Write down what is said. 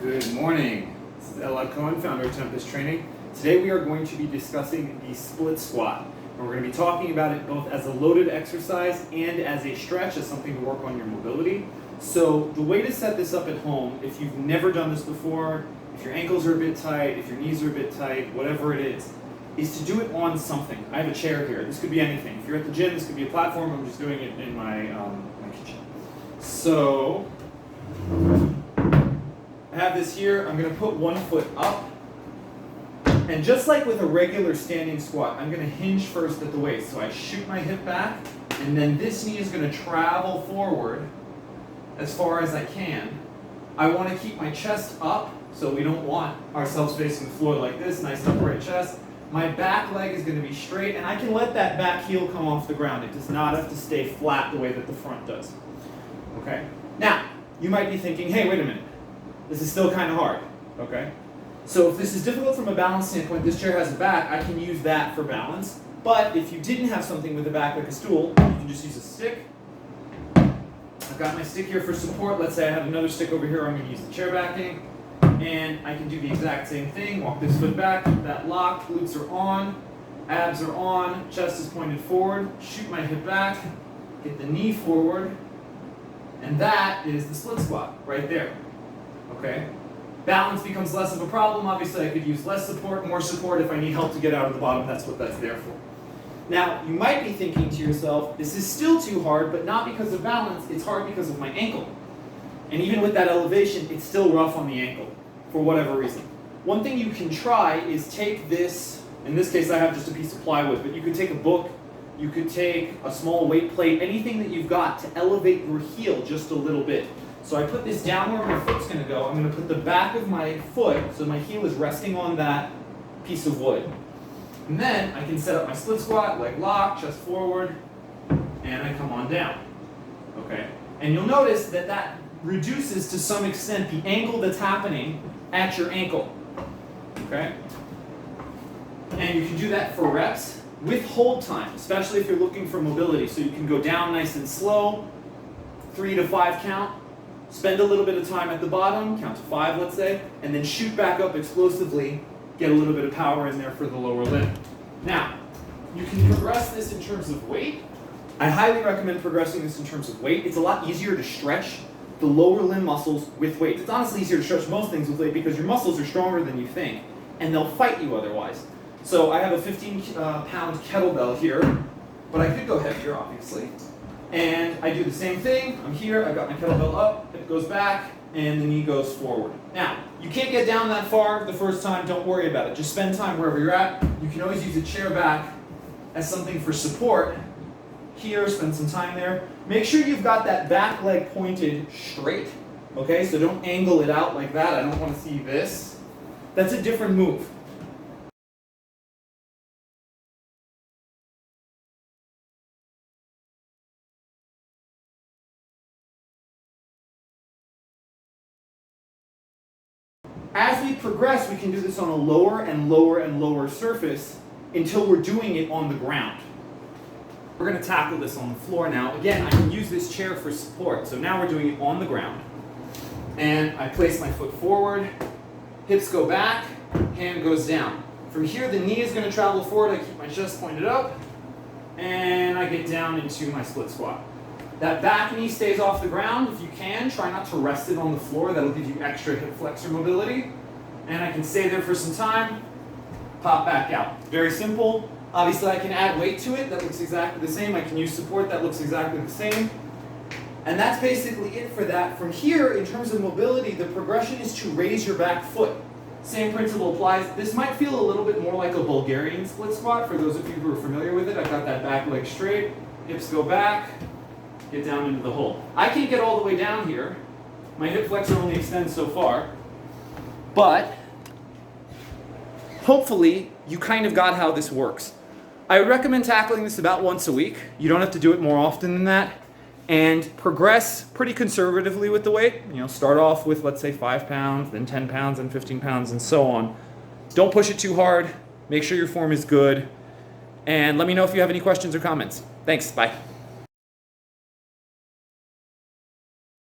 Good morning. This is Elad Cohen, founder of Tempest Training. Today we are going to be discussing the split squat. And we're going to be talking about it both as a loaded exercise and as a stretch, as something to work on your mobility. So the way to set this up at home, if you've never done this before, if your ankles are a bit tight, if your knees are a bit tight, whatever it is to do it on something. I have a chair here. This could be anything. If you're at the gym, this could be a platform. I'm just doing it in my kitchen. So I have this here. I'm going to put one foot up. And just like with a regular standing squat, I'm going to hinge first at the waist. So I shoot my hip back, and then this knee is going to travel forward as far as I can. I want to keep my chest up, so we don't want ourselves facing the floor like this, nice upright chest. My back leg is going to be straight, and I can let that back heel come off the ground. It does not have to stay flat the way that the front does. Okay? Now, you might be thinking, hey, wait a minute. This is still kind of hard. Okay? So if this is difficult from a balance standpoint, this chair has a back, I can use that for balance. But if you didn't have something with a back like a stool, you can just use a stick. I've got my stick here for support. Let's say I have another stick over here. I'm going to use the chair backing. And I can do the exact same thing. Walk this foot back, that lock, glutes are on, abs are on, chest is pointed forward, shoot my hip back, get the knee forward, and that is the split squat right there. Okay? Balance becomes less of a problem. Obviously, I could use less support, more support if I need help to get out of the bottom. That's what that's there for. Now, you might be thinking to yourself, this is still too hard, but not because of balance, it's hard because of my ankle. And even with that elevation, it's still rough on the ankle, for whatever reason. One thing you can try is take this, in this case I have just a piece of plywood, but you could take a book, you could take a small weight plate, anything that you've got to elevate your heel just a little bit. So I put this down where my foot's going to go. I'm going to put the back of my foot, so my heel is resting on that piece of wood. And then I can set up my split squat, leg lock, chest forward, and I come on down. Okay? And you'll notice that that reduces to some extent the angle that's happening at your ankle. Okay? And you can do that for reps with hold time, especially if you're looking for mobility. So you can go down nice and slow, 3 to 5 count, spend a little bit of time at the bottom, count to 5 let's say, and then shoot back up explosively, get a little bit of power in there for the lower limb. Now, you can progress this in terms of weight. I highly recommend progressing this in terms of weight. It's a lot easier to stretch the lower limb muscles with weight. It's honestly easier to stretch most things with weight because your muscles are stronger than you think, and they'll fight you otherwise. So I have a 15-pound kettlebell here, but I could go heavier, obviously. And I do the same thing. I'm here, I've got my kettlebell up, it goes back, and the knee goes forward. Now, you can't get down that far the first time, don't worry about it. Just spend time wherever you're at. You can always use a chair back as something for support. Here, spend some time there. Make sure you've got that back leg pointed straight, okay? So don't angle it out like that. I don't want to see this. That's a different move. As we progress, we can do this on a lower and lower and lower surface until we're doing it on the ground. We're going to tackle this on the floor now. Again, I can use this chair for support. So now we're doing it on the ground. And I place my foot forward, hips go back, hand goes down. From here, the knee is going to travel forward. I keep my chest pointed up, and I get down into my split squat. That back knee stays off the ground. If you can, try not to rest it on the floor. That'll give you extra hip flexor mobility. And I can stay there for some time, pop back out. Very simple. Obviously, I can add weight to it. That looks exactly the same. I can use support. That looks exactly the same. And that's basically it for that. From here, in terms of mobility, the progression is to raise your back foot. Same principle applies. This might feel a little bit more like a Bulgarian split squat for those of you who are familiar with it. I've got that back leg straight, hips go back, get down into the hole. I can't get all the way down here. My hip flexor only extends so far. But hopefully, you kind of got how this works. I would recommend tackling this about once a week. You don't have to do it more often than that. And progress pretty conservatively with the weight. You know, start off with, let's say, 5 pounds, then 10 pounds, then 15 pounds, and so on. Don't push it too hard. Make sure your form is good. And let me know if you have any questions or comments. Thanks. Bye.